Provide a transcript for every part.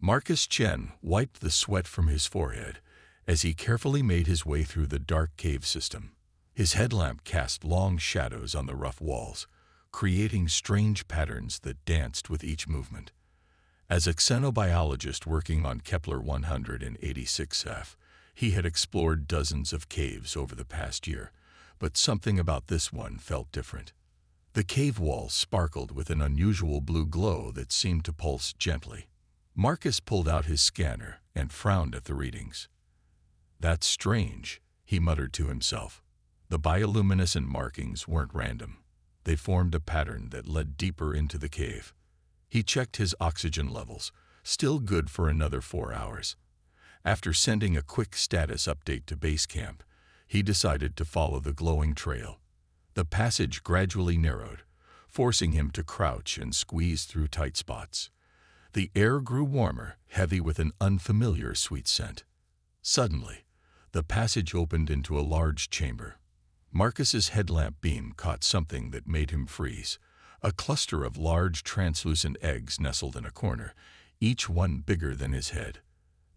Marcus Chen wiped the sweat from his forehead as he carefully made his way through the dark cave system. His headlamp cast long shadows on the rough walls, creating strange patterns that danced with each movement. As a xenobiologist working on Kepler 186f, he had explored dozens of caves over the past year, but something about this one felt different. The cave walls sparkled with an unusual blue glow that seemed to pulse gently. Marcus pulled out his scanner and frowned at the readings. "That's strange," he muttered to himself. The bioluminescent markings weren't random. They formed a pattern that led deeper into the cave. He checked his oxygen levels, still good for another 4 hours. After sending a quick status update to base camp, he decided to follow the glowing trail. The passage gradually narrowed, forcing him to crouch and squeeze through tight spots. The air grew warmer, heavy with an unfamiliar sweet scent. Suddenly, the passage opened into a large chamber. Marcus's headlamp beam caught something that made him freeze. A cluster of large translucent eggs nestled in a corner, each one bigger than his head.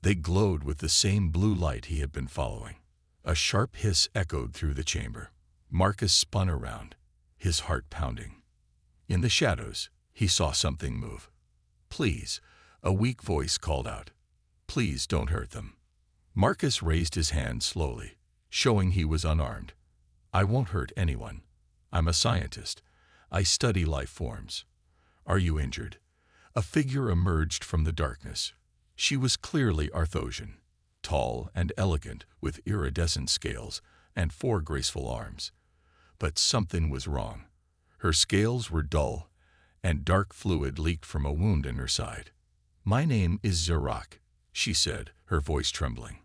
They glowed with the same blue light he had been following. A sharp hiss echoed through the chamber. Marcus spun around, his heart pounding. In the shadows, he saw something move. "Please," a weak voice called out. "Please don't hurt them." Marcus raised his hand slowly, showing he was unarmed. "I won't hurt anyone. I'm a scientist. I study life forms. Are you injured?" A figure emerged from the darkness. She was clearly Arthosian, tall and elegant with iridescent scales and 4 graceful arms. But something was wrong. Her scales were dull, and dark fluid leaked from a wound in her side. "My name is Zarak," she said, her voice trembling.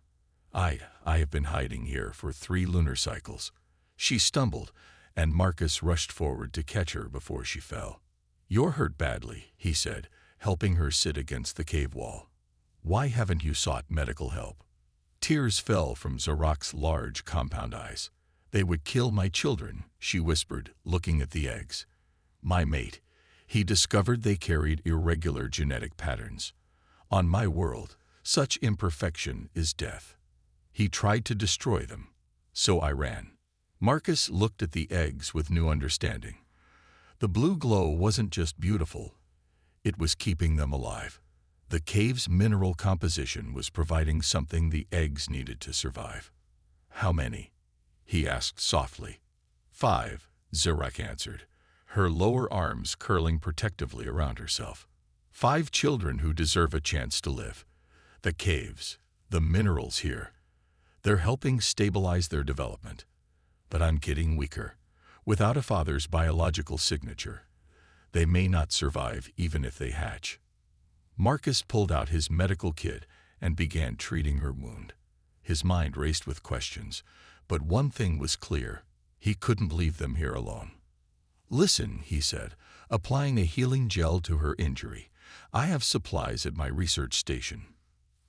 I have been hiding here for 3 lunar cycles." She stumbled, and Marcus rushed forward to catch her before she fell. "You're hurt badly," he said, helping her sit against the cave wall. "Why haven't you sought medical help?" Tears fell from Zarak's large compound eyes. "They would kill my children," she whispered, looking at the eggs. "My mate, he discovered they carried irregular genetic patterns. On my world, such imperfection is death. He tried to destroy them, so I ran." Marcus looked at the eggs with new understanding. The blue glow wasn't just beautiful, it was keeping them alive. The cave's mineral composition was providing something the eggs needed to survive. "How many?" he asked softly. 5, Zarak answered, her lower arms curling protectively around herself. 5 children who deserve a chance to live. The caves, the minerals here, they're helping stabilize their development. But I'm getting weaker. Without a father's biological signature, they may not survive even if they hatch. Marcus pulled out his medical kit and began treating her wound. His mind raced with questions, but one thing was clear: he couldn't leave them here alone. "Listen," he said, applying a healing gel to her injury. "I have supplies at my research station.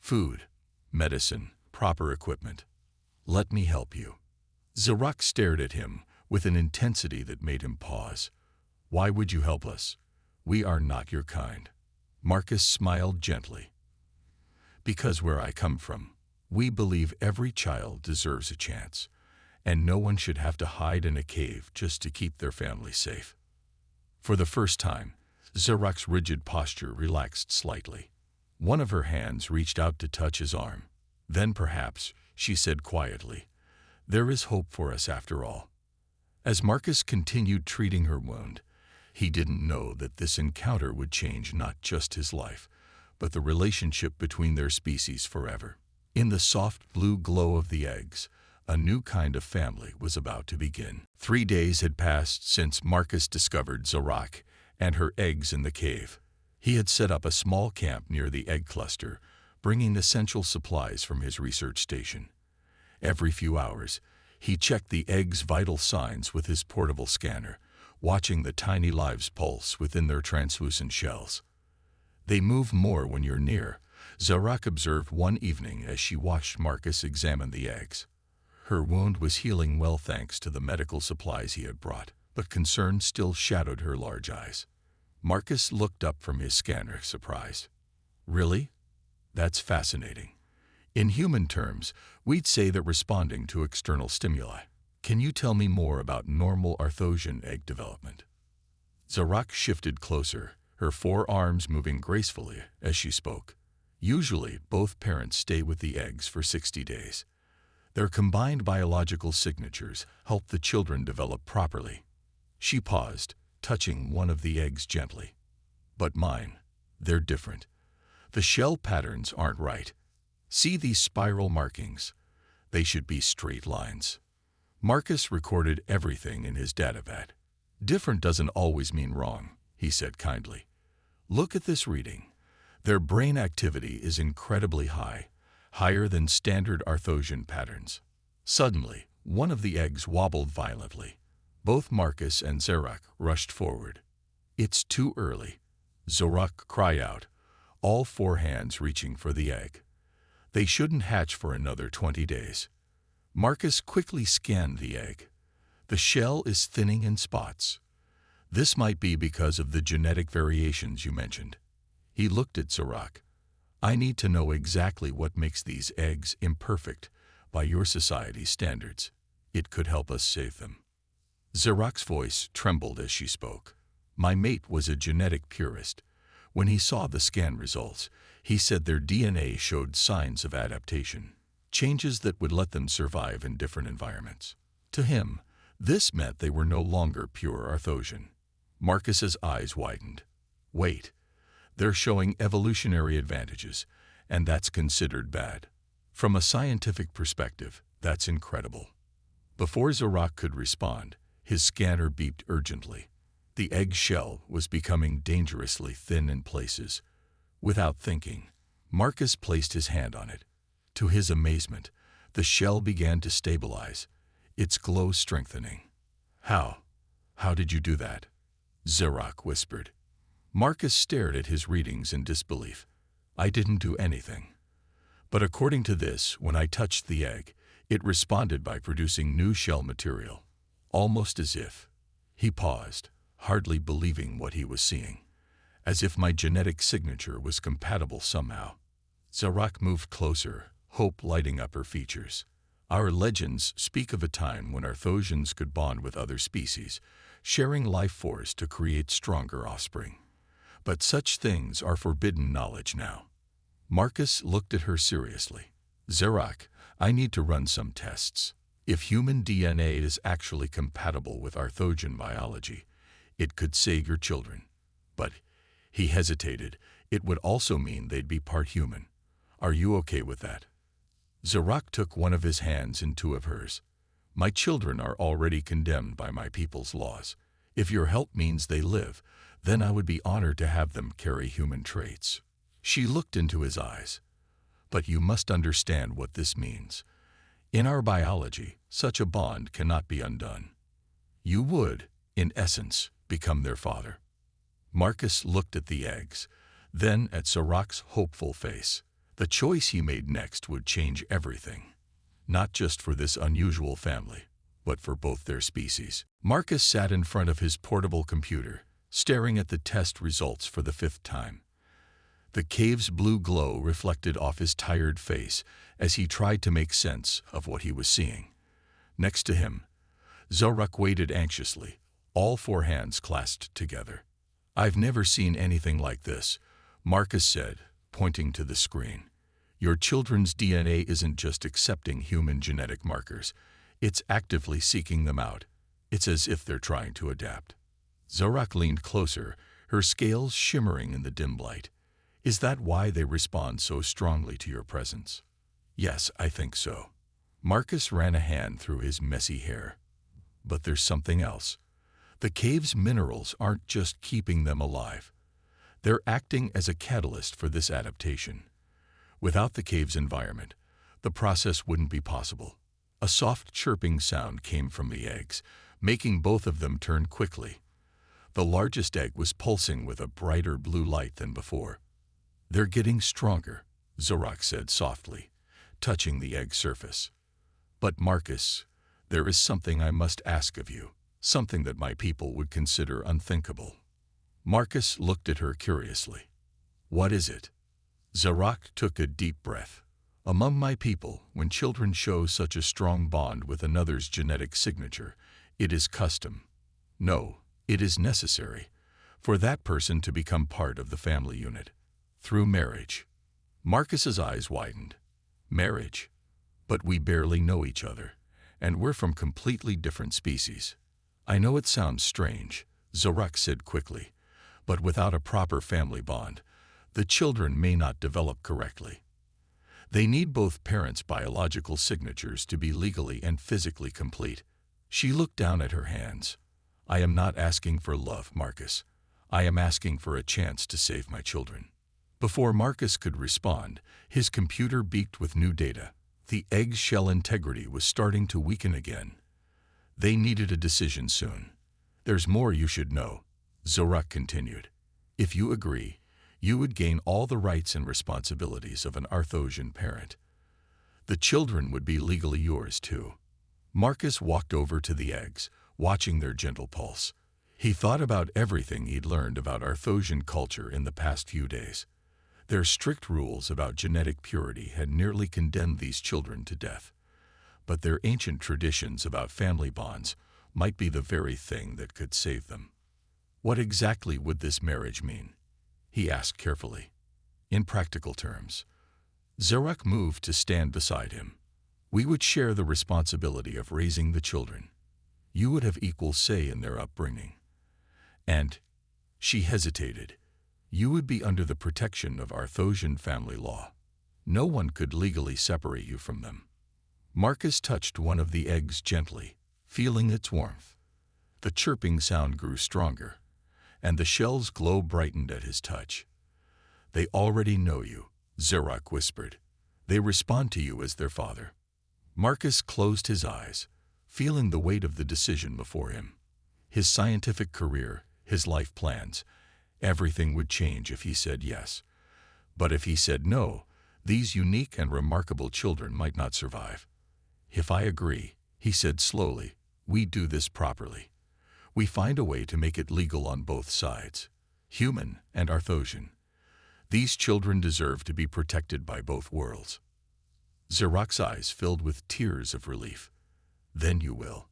Food, medicine, proper equipment. Let me help you." Zarak stared at him with an intensity that made him pause. "Why would you help us? We are not your kind." Marcus smiled gently. "Because where I come from, we believe every child deserves a chance, and no one should have to hide in a cave just to keep their family safe." For the first time, Zarak's rigid posture relaxed slightly. One of her hands reached out to touch his arm. "Then perhaps," she said quietly, "there is hope for us after all." As Marcus continued treating her wound, he didn't know that this encounter would change not just his life, but the relationship between their species forever. In the soft blue glow of the eggs, a new kind of family was about to begin. 3 days had passed since Marcus discovered Zarak and her eggs in the cave. He had set up a small camp near the egg cluster, bringing essential supplies from his research station. Every few hours, he checked the eggs' vital signs with his portable scanner, watching the tiny lives pulse within their translucent shells. "They move more when you're near," Zarak observed one evening as she watched Marcus examine the eggs. Her wound was healing well thanks to the medical supplies he had brought, but concern still shadowed her large eyes. Marcus looked up from his scanner, surprised. "Really? That's fascinating. In human terms, we'd say that responding to external stimuli. Can you tell me more about normal Arthosian egg development? Zarak shifted closer, her forearms moving gracefully as she spoke. Usually, both parents stay with the eggs for 60 days. Their combined biological signatures help the children develop properly. She paused, touching one of the eggs gently. But mine, they're different. The shell patterns aren't right. See these spiral markings? They should be straight lines. Marcus recorded everything in his datapad. Different doesn't always mean wrong, he said kindly. Look at this reading. Their brain activity is incredibly high, higher than standard Arthosian patterns. Suddenly, one of the eggs wobbled violently. Both Marcus and Zarak rushed forward. It's too early, Zarak cried out, all four hands reaching for the egg. They shouldn't hatch for another 20 days. Marcus quickly scanned the egg. The shell is thinning in spots. This might be because of the genetic variations you mentioned. He looked at Zarak. I need to know exactly what makes these eggs imperfect by your society's standards. It could help us save them. Zarak's voice trembled as she spoke. My mate was a genetic purist. When he saw the scan results, he said their DNA showed signs of adaptation, changes that would let them survive in different environments. To him, this meant they were no longer pure Arthosian. Marcus's eyes widened. Wait, they're showing evolutionary advantages, and that's considered bad. From a scientific perspective, that's incredible. Before Zarak could respond, his scanner beeped urgently. The egg shell was becoming dangerously thin in places. Without thinking, Marcus placed his hand on it. To his amazement, the shell began to stabilize, its glow strengthening. How? How did you do that? Zarak whispered. Marcus stared at his readings in disbelief. I didn't do anything. But according to this, when I touched the egg, it responded by producing new shell material, almost as if. He paused, hardly believing what he was seeing, as if my genetic signature was compatible somehow. Zarak moved closer, hope lighting up her features. Our legends speak of a time when Arthosians could bond with other species, sharing life force to create stronger offspring. But such things are forbidden knowledge now. Marcus looked at her seriously. Zarak, I need to run some tests. If human DNA is actually compatible with Arthosian biology, it could save your children. But, he hesitated, it would also mean they'd be part human. Are you okay with that? Zarak took one of his hands in two of hers. My children are already condemned by my people's laws. If your help means they live, then I would be honored to have them carry human traits. She looked into his eyes. But you must understand what this means. In our biology, such a bond cannot be undone. You would, in essence, become their father. Marcus looked at the eggs, then at Zarak's hopeful face. The choice he made next would change everything. Not just for this unusual family, but for both their species. Marcus sat in front of his portable computer, staring at the test results for the 5th time. The cave's blue glow reflected off his tired face as he tried to make sense of what he was seeing. Next to him, Zarak waited anxiously, all four hands clasped together. I've never seen anything like this, Marcus said, pointing to the screen. Your children's DNA isn't just accepting human genetic markers, it's actively seeking them out. It's as if they're trying to adapt. Zarak leaned closer, her scales shimmering in the dim light. Is that why they respond so strongly to your presence? Yes, I think so. Marcus ran a hand through his messy hair. But there's something else. The cave's minerals aren't just keeping them alive. They're acting as a catalyst for this adaptation. Without the cave's environment, the process wouldn't be possible. A soft chirping sound came from the eggs, making both of them turn quickly. The largest egg was pulsing with a brighter blue light than before. They're getting stronger, Zarak said softly, touching the egg surface. But Marcus, there is something I must ask of you, something that my people would consider unthinkable. Marcus looked at her curiously. What is it? Zarak took a deep breath. Among my people, when children show such a strong bond with another's genetic signature, it is custom. No, it is necessary for that person to become part of the family unit through marriage. Marcus's eyes widened. Marriage? But we barely know each other, and we're from completely different species. I know it sounds strange, Zarak said quickly, but without a proper family bond, the children may not develop correctly. They need both parents' biological signatures to be legally and physically complete. She looked down at her hands. I am not asking for love, Marcus. I am asking for a chance to save my children. Before Marcus could respond, his computer beeped with new data. The egg's shell integrity was starting to weaken again. They needed a decision soon. There's more you should know, Zarak continued. If you agree, you would gain all the rights and responsibilities of an Arthosian parent. The children would be legally yours too. Marcus walked over to the eggs, watching their gentle pulse. He thought about everything he'd learned about Arthosian culture in the past few days. Their strict rules about genetic purity had nearly condemned these children to death. But their ancient traditions about family bonds might be the very thing that could save them. What exactly would this marriage mean? He asked carefully. In practical terms. Zarak moved to stand beside him. We would share the responsibility of raising the children. You would have equal say in their upbringing. And, she hesitated, you would be under the protection of Arthosian family law. No one could legally separate you from them. Marcus touched one of the eggs gently, feeling its warmth. The chirping sound grew stronger, and the shell's glow brightened at his touch. They already know you, Zarak whispered. They respond to you as their father. Marcus closed his eyes, feeling the weight of the decision before him. His scientific career, his life plans, everything would change if he said yes. But if he said no, these unique and remarkable children might not survive. If I agree, he said slowly, we do this properly. We find a way to make it legal on both sides, human and Arthosian. These children deserve to be protected by both worlds. Zarak's eyes filled with tears of relief. Then you will.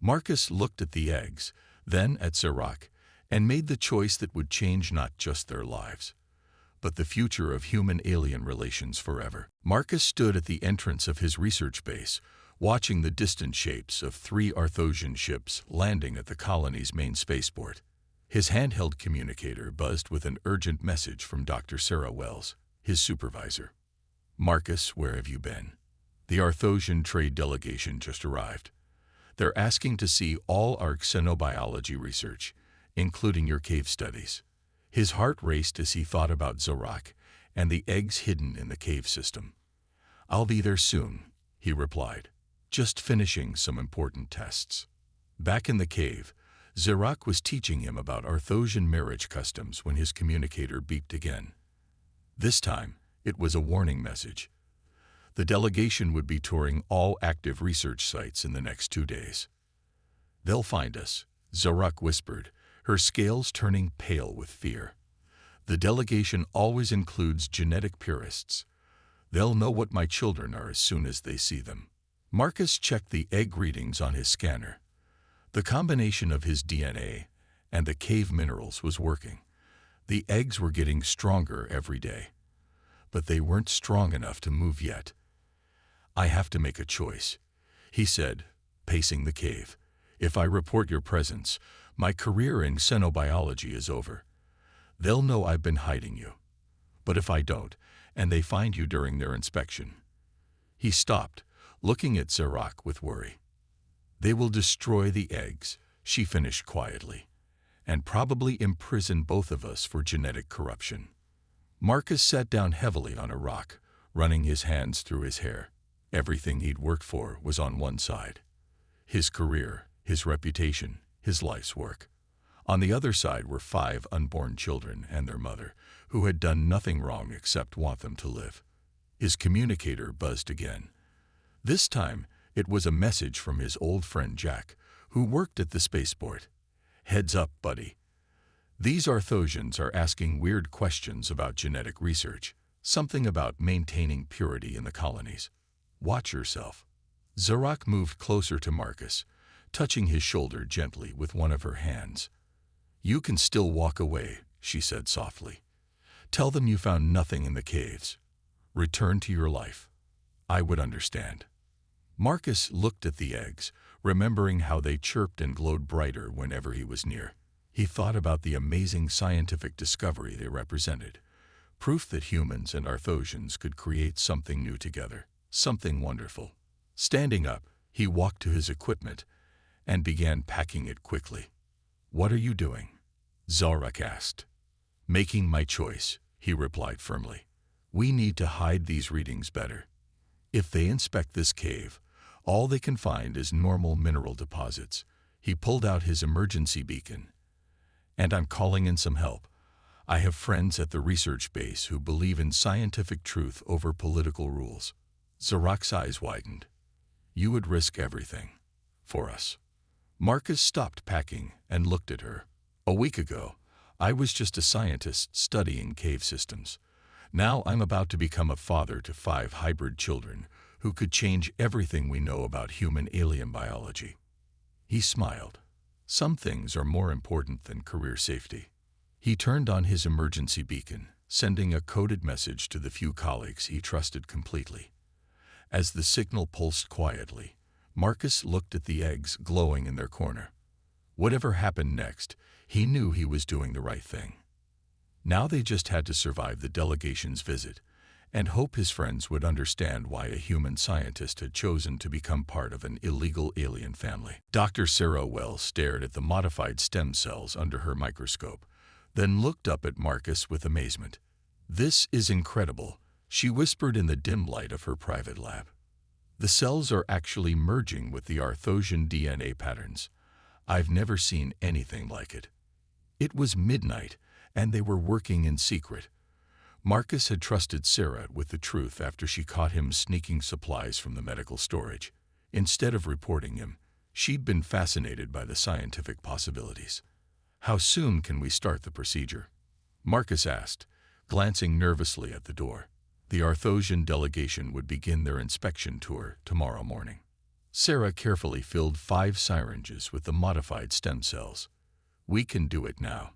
Marcus looked at the eggs, then at Zarak, and made the choice that would change not just their lives, but the future of human-alien relations forever. Marcus stood at the entrance of his research base, watching the distant shapes of 3 Arthosian ships landing at the colony's main spaceport. His handheld communicator buzzed with an urgent message from Dr. Sarah Wells, his supervisor. Marcus, where have you been? The Arthosian trade delegation just arrived. They're asking to see all our xenobiology research, including your cave studies. His heart raced as he thought about Zarak and the eggs hidden in the cave system. I'll be there soon, he replied, just finishing some important tests. Back in the cave, Zarak was teaching him about Arthosian marriage customs when his communicator beeped again. This time, it was a warning message. The delegation would be touring all active research sites in the next 2 days. They'll find us, Zarak whispered, her scales turning pale with fear. The delegation always includes genetic purists. They'll know what my children are as soon as they see them. Marcus checked the egg readings on his scanner. The combination of his DNA and the cave minerals was working. The eggs were getting stronger every day. But they weren't strong enough to move yet. I have to make a choice, he said, pacing the cave. If I report your presence, my career in xenobiology is over. They'll know I've been hiding you. But if I don't, and they find you during their inspection. He stopped, looking at Zarak with worry. They will destroy the eggs, she finished quietly, and probably imprison both of us for genetic corruption. Marcus sat down heavily on a rock, running his hands through his hair. Everything he'd worked for was on one side. His career, his reputation, his life's work. On the other side were 5 unborn children and their mother, who had done nothing wrong except want them to live. His communicator buzzed again. This time, it was a message from his old friend Jack, who worked at the spaceport. Heads up, buddy. These Arthosians are asking weird questions about genetic research. Something about maintaining purity in the colonies. Watch yourself. Zorak moved closer to Marcus, touching his shoulder gently with one of her hands. You can still walk away, she said softly. Tell them you found nothing in the caves. Return to your life. I would understand. Marcus looked at the eggs, remembering how they chirped and glowed brighter whenever he was near. He thought about the amazing scientific discovery they represented. Proof that humans and Arthosians could create something new together, something wonderful. Standing up, he walked to his equipment and began packing it quickly. What are you doing? Zorak asked. Making my choice, he replied firmly. We need to hide these readings better. If they inspect this cave, all they can find is normal mineral deposits. He pulled out his emergency beacon. And I'm calling in some help. I have friends at the research base who believe in scientific truth over political rules. Zorak's eyes widened. You would risk everything. For us. Marcus stopped packing and looked at her. A week ago, I was just a scientist studying cave systems. Now I'm about to become a father to 5 hybrid children who could change everything we know about human-alien biology. He smiled. Some things are more important than career safety. He turned on his emergency beacon, sending a coded message to the few colleagues he trusted completely. As the signal pulsed quietly, Marcus looked at the eggs glowing in their corner. Whatever happened next, he knew he was doing the right thing. Now they just had to survive the delegation's visit and hope his friends would understand why a human scientist had chosen to become part of an illegal alien family. Dr. Sarah Wells stared at the modified stem cells under her microscope, then looked up at Marcus with amazement. This is incredible, she whispered in the dim light of her private lab. The cells are actually merging with the Arthosian DNA patterns. I've never seen anything like it. It was midnight, and they were working in secret. Marcus had trusted Sarah with the truth after she caught him sneaking supplies from the medical storage. Instead of reporting him, she'd been fascinated by the scientific possibilities. How soon can we start the procedure? Marcus asked, glancing nervously at the door. The Arthosian delegation would begin their inspection tour tomorrow morning. Sarah carefully filled 5 syringes with the modified stem cells. We can do it now.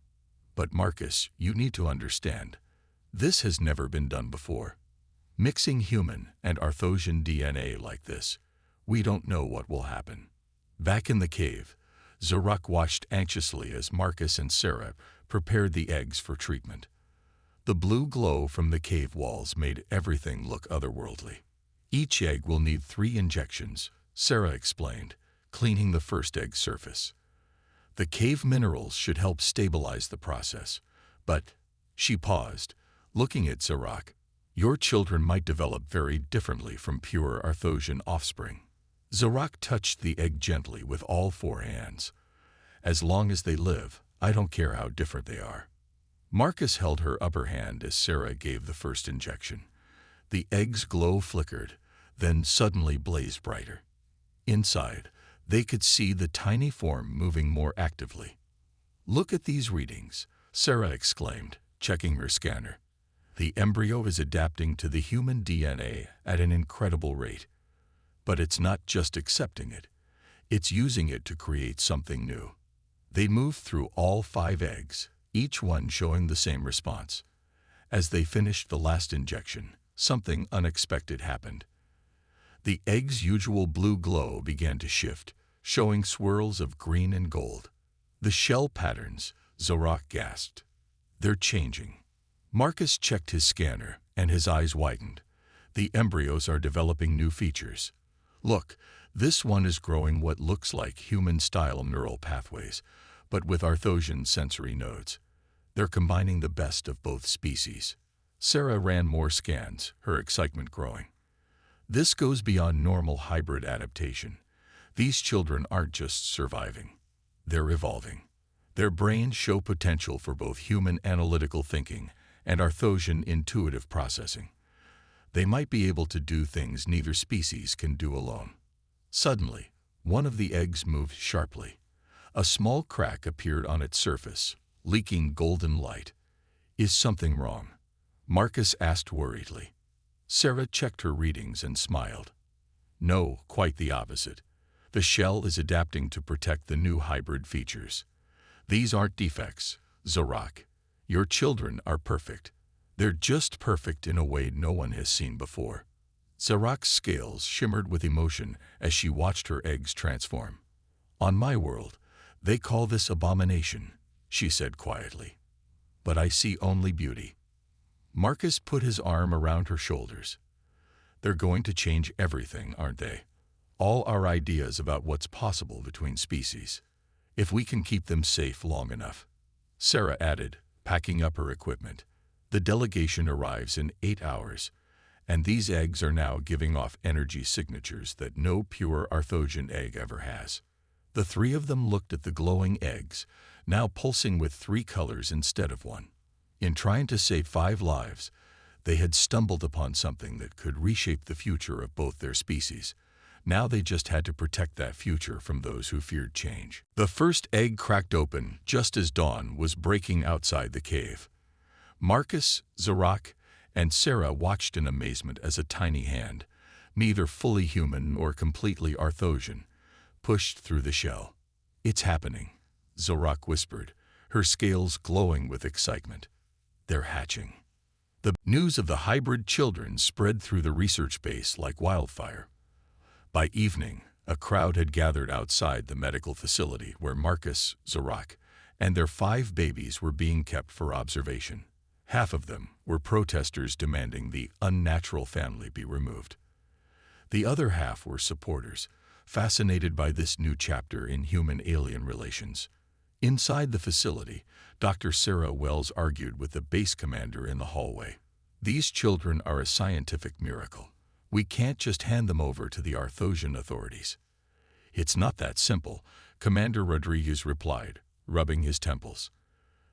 But Marcus, you need to understand. This has never been done before. Mixing human and Arthosian DNA like this, we don't know what will happen. Back in the cave, Zorak watched anxiously as Marcus and Sarah prepared the eggs for treatment. The blue glow from the cave walls made everything look otherworldly. Each egg will need 3 injections, Sarah explained, cleaning the first egg's surface. The cave minerals should help stabilize the process, but she paused, looking at Zorak. Your children might develop very differently from pure Arthosian offspring. Zorak touched the egg gently with all 4 hands. As long as they live, I don't care how different they are. Marcus held her upper hand as Sarah gave the first injection. The egg's glow flickered, then suddenly blazed brighter. Inside, they could see the tiny form moving more actively. Look at these readings, Sarah exclaimed, checking her scanner. The embryo is adapting to the human DNA at an incredible rate. But it's not just accepting it. It's using it to create something new. They moved through all 5 eggs, each one showing the same response. As they finished the last injection, something unexpected happened. The egg's usual blue glow began to shift, showing swirls of green and gold. The shell patterns, Zorak gasped. They're changing. Marcus checked his scanner, and his eyes widened. The embryos are developing new features. Look, this one is growing what looks like human-style neural pathways, but with Arthosian sensory nodes. They're combining the best of both species. Sarah ran more scans, her excitement growing. This goes beyond normal hybrid adaptation. These children aren't just surviving. They're evolving. Their brains show potential for both human analytical thinking and Arthosian intuitive processing. They might be able to do things neither species can do alone. Suddenly, one of the eggs moved sharply. A small crack appeared on its surface, leaking golden light. Is something wrong? Marcus asked worriedly. Sarah checked her readings and smiled. No, quite the opposite. The shell is adapting to protect the new hybrid features. These aren't defects, Zorak. Your children are perfect. They're just perfect in a way no one has seen before. Zorak's scales shimmered with emotion as she watched her eggs transform. On my world, they call this abomination, she said quietly. But I see only beauty. Marcus put his arm around her shoulders. They're going to change everything, aren't they? All our ideas about what's possible between species, if we can keep them safe long enough. Sarah added, packing up her equipment. The delegation arrives in 8 hours, and these eggs are now giving off energy signatures that no pure Arthosian egg ever has. The three of them looked at the glowing eggs, now pulsing with 3 colors instead of 1. In trying to save 5 lives, they had stumbled upon something that could reshape the future of both their species. Now they just had to protect that future from those who feared change. The first egg cracked open just as dawn was breaking outside the cave. Marcus, Zorak, and Sarah watched in amazement as a tiny hand, neither fully human or completely Arthosian, pushed through the shell. It's happening, Zorak whispered, her scales glowing with excitement. They're hatching. The news of the hybrid children spread through the research base like wildfire. By evening, a crowd had gathered outside the medical facility where Marcus, Zorak, and their 5 babies were being kept for observation. Half of them were protesters demanding the unnatural family be removed. The other half were supporters, fascinated by this new chapter in human-alien relations. Inside the facility, Dr. Sarah Wells argued with the base commander in the hallway. These children are a scientific miracle. We can't just hand them over to the Arthosian authorities. It's not that simple, Commander Rodriguez replied, rubbing his temples.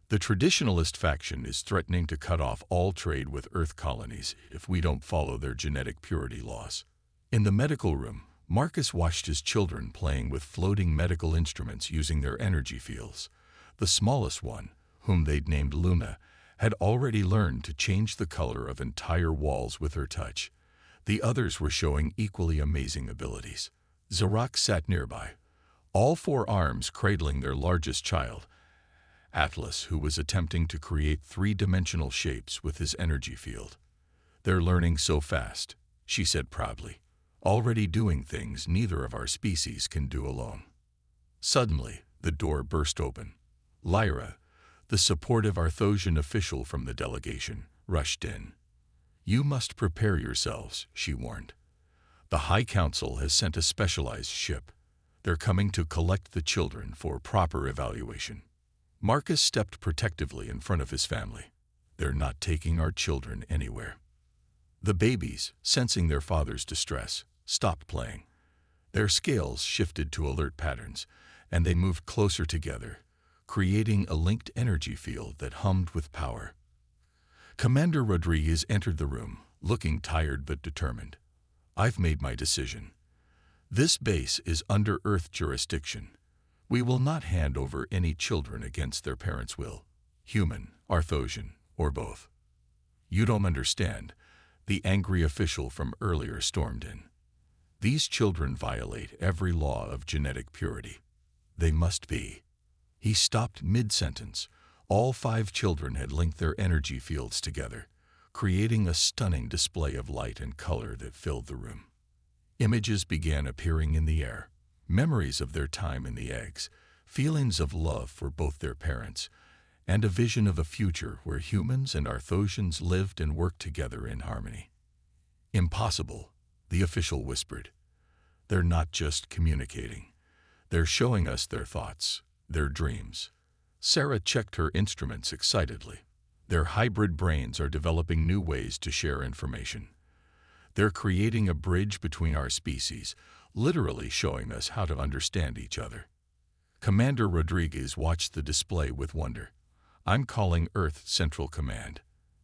The traditionalist faction is threatening to cut off all trade with Earth colonies if we don't follow their genetic purity laws. In the medical room, Marcus watched his children playing with floating medical instruments using their energy fields. The smallest one, whom they'd named Luna, had already learned to change the color of entire walls with her touch. The others were showing equally amazing abilities. Zorak sat nearby, all 4 arms cradling their largest child, Atlas, who was attempting to create 3-dimensional shapes with his energy field. They're learning so fast, she said proudly, already doing things neither of our species can do alone. Suddenly, the door burst open. Lyra, the supportive Arthosian official from the delegation, rushed in. You must prepare yourselves, she warned. The High Council has sent a specialized ship. They're coming to collect the children for proper evaluation. Marcus stepped protectively in front of his family. They're not taking our children anywhere. The babies, sensing their father's distress, stopped playing. Their scales shifted to alert patterns, and they moved closer together, creating a linked energy field that hummed with power. Commander Rodriguez entered the room, looking tired but determined. I've made my decision. This base is under Earth jurisdiction. We will not hand over any children against their parents' will, human, Arthosian, or both. You don't understand, the angry official from earlier stormed in. These children violate every law of genetic purity. They must be. He stopped mid-sentence. All 5 children had linked their energy fields together, creating a stunning display of light and color that filled the room. Images began appearing in the air, memories of their time in the eggs, feelings of love for both their parents, and a vision of a future where humans and Arthosians lived and worked together in harmony. Impossible, the official whispered. They're not just communicating. They're showing us their thoughts, their dreams. Sarah checked her instruments excitedly. Their hybrid brains are developing new ways to share information. They're creating a bridge between our species, literally showing us how to understand each other. Commander Rodriguez watched the display with wonder. I'm calling Earth Central Command.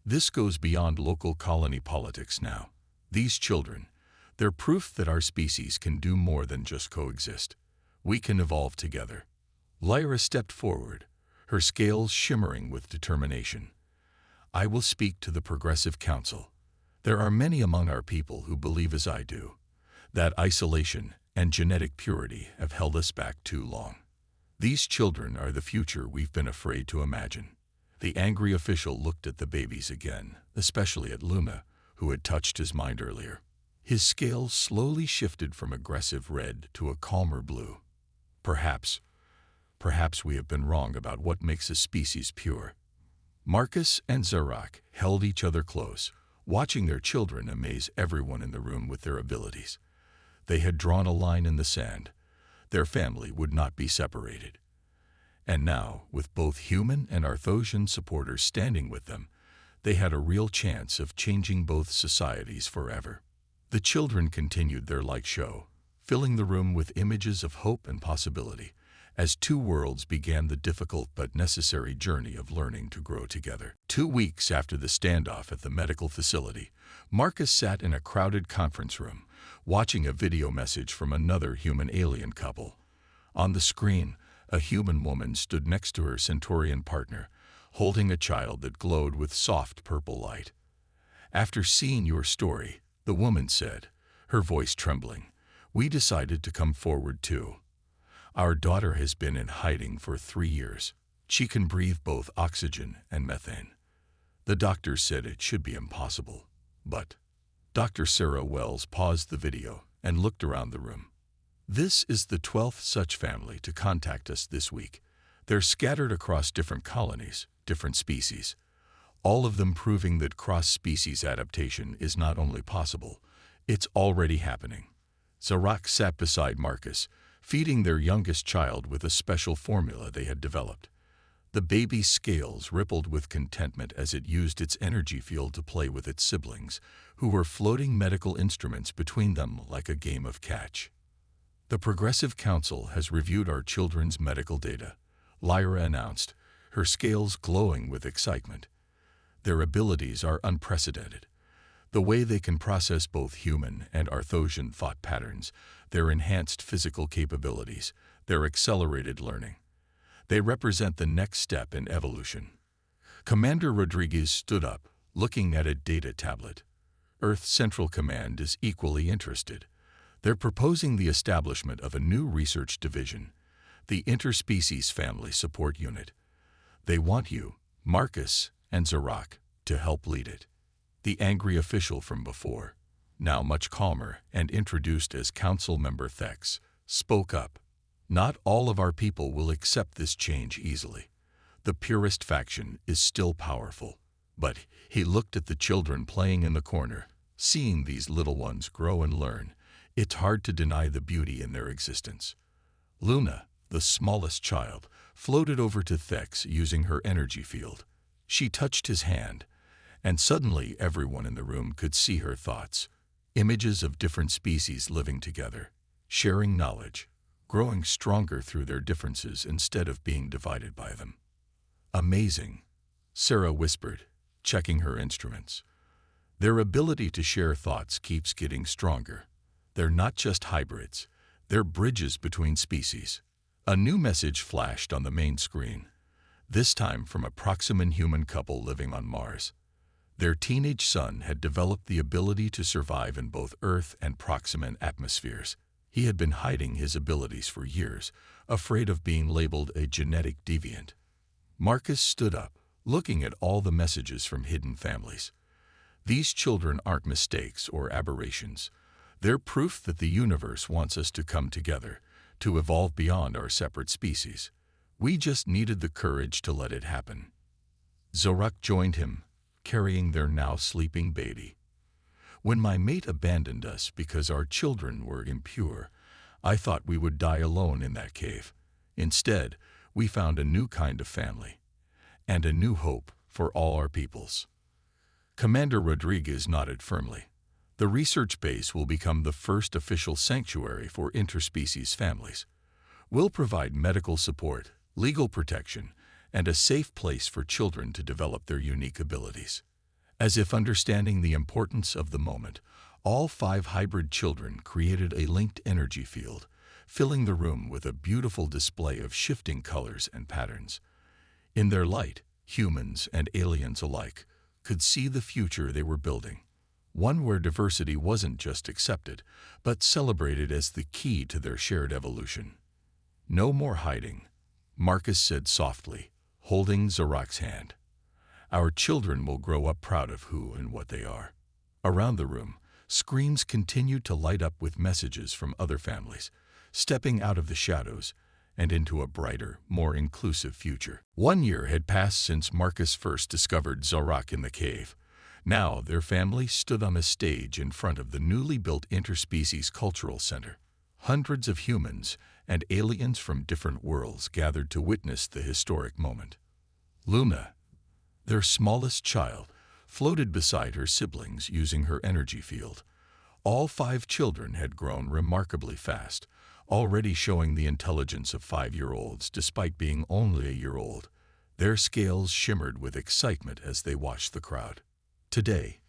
This goes beyond local colony politics now. These children, they're proof that our species can do more than just coexist. We can evolve together. Lyra stepped forward, her scales shimmering with determination. I will speak to the Progressive Council. There are many among our people who believe as I do, that isolation and genetic purity have held us back too long. These children are the future we've been afraid to imagine. The angry official looked at the babies again, especially at Luna, who had touched his mind earlier. His scales slowly shifted from aggressive red to a calmer blue. Perhaps we have been wrong about what makes a species pure. Marcus and Zarak held each other close, watching their children amaze everyone in the room with their abilities. They had drawn a line in the sand. Their family would not be separated. And now, with both human and Arthosian supporters standing with them, they had a real chance of changing both societies forever. The children continued their light show, filling the room with images of hope and possibility, as two worlds began the difficult but necessary journey of learning to grow together. 2 weeks after the standoff at the medical facility, Marcus sat in a crowded conference room, watching a video message from another human-alien couple. On the screen, a human woman stood next to her Centaurian partner, holding a child that glowed with soft purple light. "After seeing your story," the woman said, her voice trembling, "we decided to come forward too. Our daughter has been in hiding for 3 years. She can breathe both oxygen and methane. The doctors said it should be impossible, but..." Dr. Sarah Wells paused the video and looked around the room. "This is the 12th such family to contact us this week. They're scattered across different colonies, different species, all of them proving that cross-species adaptation is not only possible, it's already happening." Zarak sat beside Marcus, feeding their youngest child with a special formula they had developed. The baby's scales rippled with contentment as it used its energy field to play with its siblings, who were floating medical instruments between them like a game of catch. "The Progressive Council has reviewed our children's medical data," Lyra announced, her scales glowing with excitement. "Their abilities are unprecedented. The way they can process both human and Arthosian thought patterns, their enhanced physical capabilities, their accelerated learning. They represent the next step in evolution." Commander Rodriguez stood up, looking at a data tablet. Earth Central Command is equally interested. They're proposing the establishment of a new research division, the Interspecies Family Support Unit. They want you, Marcus and Zarak, to help lead it. The angry official from before, now much calmer and introduced as Council Member Thex, spoke up. "Not all of our people will accept this change easily. The purist faction is still powerful." But he looked at the children playing in the corner. Seeing these little ones grow and learn, it's hard to deny the beauty in their existence. Luna, the smallest child, floated over to Thex using her energy field. She touched his hand, and suddenly everyone in the room could see her thoughts. Images of different species living together, sharing knowledge, growing stronger through their differences instead of being divided by them. "Amazing," Sarah whispered, checking her instruments. "Their ability to share thoughts keeps getting stronger. They're not just hybrids, they're bridges between species." A new message flashed on the main screen, this time from a Proximan human couple living on Mars. Their teenage son had developed the ability to survive in both Earth and Proximan atmospheres. He had been hiding his abilities for years, afraid of being labeled a genetic deviant. Marcus stood up, looking at all the messages from hidden families. "These children aren't mistakes or aberrations. They're proof that the universe wants us to come together, to evolve beyond our separate species. We just needed the courage to let it happen." Zarak joined him, carrying their now sleeping baby. "When my mate abandoned us because our children were impure, I thought we would die alone in that cave. Instead, we found a new kind of family, and a new hope for all our peoples." Commander Rodriguez nodded firmly. "The research base will become the first official sanctuary for interspecies families. We'll provide medical support, legal protection, and a safe place for children to develop their unique abilities." As if understanding the importance of the moment, all 5 hybrid children created a linked energy field, filling the room with a beautiful display of shifting colors and patterns. In their light, humans and aliens alike could see the future they were building, one where diversity wasn't just accepted, but celebrated as the key to their shared evolution. "No more hiding," Marcus said softly, holding Zorak's hand. "Our children will grow up proud of who and what they are." Around the room, screens continued to light up with messages from other families, stepping out of the shadows and into a brighter, more inclusive future. 1 year had passed since Marcus first discovered Zorak in the cave. Now their family stood on a stage in front of the newly built Interspecies Cultural Center. Hundreds of humans and aliens from different worlds gathered to witness the historic moment. Luna, their smallest child, floated beside her siblings using her energy field. All 5 children had grown remarkably fast, already showing the intelligence of 5-year-olds despite being only a year old. Their scales shimmered with excitement as they watched the crowd. "Today,"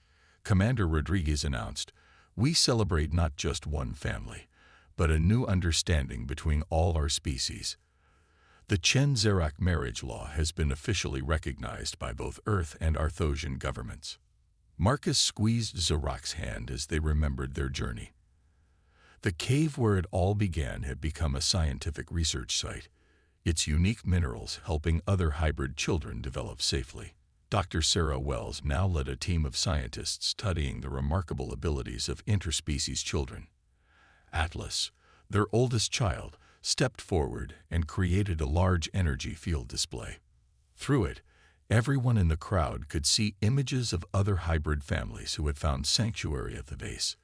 Commander Rodriguez announced, "we celebrate not just one family, but a new understanding between all our species. The Chen-Zorak marriage law has been officially recognized by both Earth and Arthosian governments." Marcus squeezed Zorak's hand as they remembered their journey. The cave where it all began had become a scientific research site, its unique minerals helping other hybrid children develop safely. Dr. Sarah Wells now led a team of scientists studying the remarkable abilities of interspecies children. Atlas, their oldest child, stepped forward and created a large energy field display. Through it, everyone in the crowd could see images of other hybrid families who had found sanctuary at the base.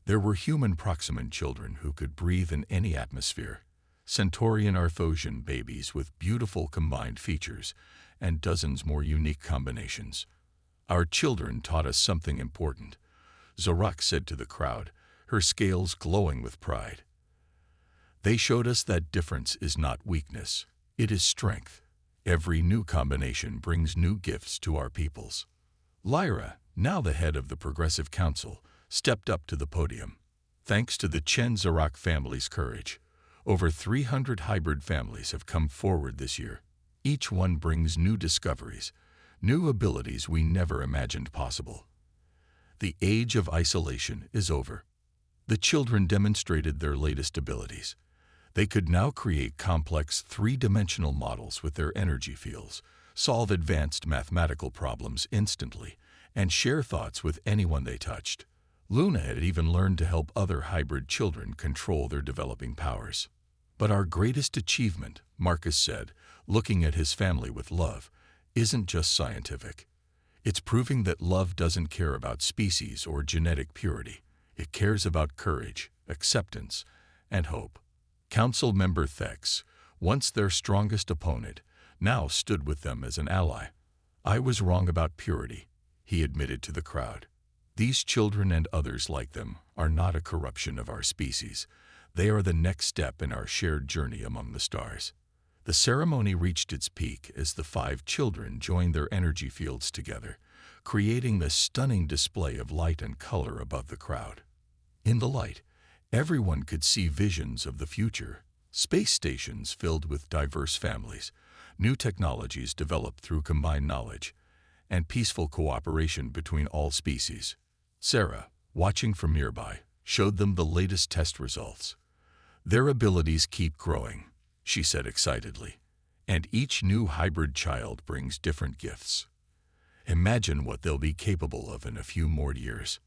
There were human Proximan children who could breathe in any atmosphere, Centaurian Arthosian babies with beautiful combined features, and dozens more unique combinations. "Our children taught us something important," Zorak said to the crowd, her scales glowing with pride. "They showed us that difference is not weakness, it is strength. Every new combination brings new gifts to our peoples." Lyra, now the head of the Progressive Council, stepped up to the podium. "Thanks to the Chen-Zorak family's courage, over 300 hybrid families have come forward this year. Each one brings new discoveries, new abilities we never imagined possible. The age of isolation is over." The children demonstrated their latest abilities. They could now create complex 3-dimensional models with their energy fields, solve advanced mathematical problems instantly, and share thoughts with anyone they touched. Luna had even learned to help other hybrid children control their developing powers. "But our greatest achievement," Marcus said, looking at his family with love, "isn't just scientific. It's proving that love doesn't care about species or genetic purity. It cares about courage, acceptance, and hope." Council member Thex, once their strongest opponent, now stood with them as an ally. "I was wrong about purity," he admitted to the crowd. "These children and others like them are not a corruption of our species. They are the next step in our shared journey among the stars." The ceremony reached its peak as the 5 children joined their energy fields together, creating this stunning display of light and color above the crowd. In the light, everyone could see visions of the future, space stations filled with diverse families, new technologies developed through combined knowledge, and peaceful cooperation between all species. Sarah, watching from nearby, showed them the latest test results. "Their abilities keep growing," she said excitedly, "and each new hybrid child brings different gifts. Imagine what they'll be capable of in a few more years."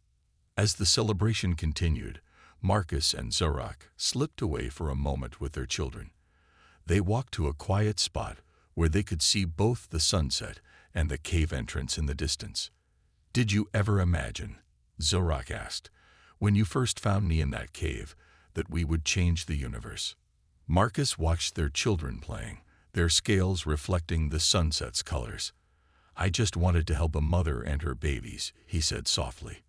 As the celebration continued, Marcus and Zorak slipped away for a moment with their children. They walked to a quiet spot where they could see both the sunset and the cave entrance in the distance. "Did you ever imagine," Zorak asked, "when you first found me in that cave, that we would change the universe?" Marcus watched their children playing, their scales reflecting the sunset's colors. "I just wanted to help a mother and her babies," he said softly.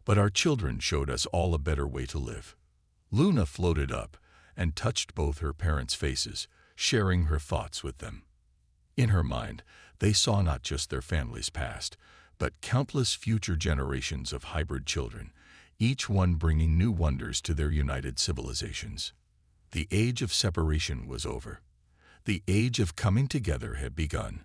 "But our children showed us all a better way to live." Luna floated up and touched both her parents' faces, sharing her thoughts with them. In her mind, they saw not just their family's past, but countless future generations of hybrid children, each one bringing new wonders to their united civilizations. The age of separation was over. The age of coming together had begun.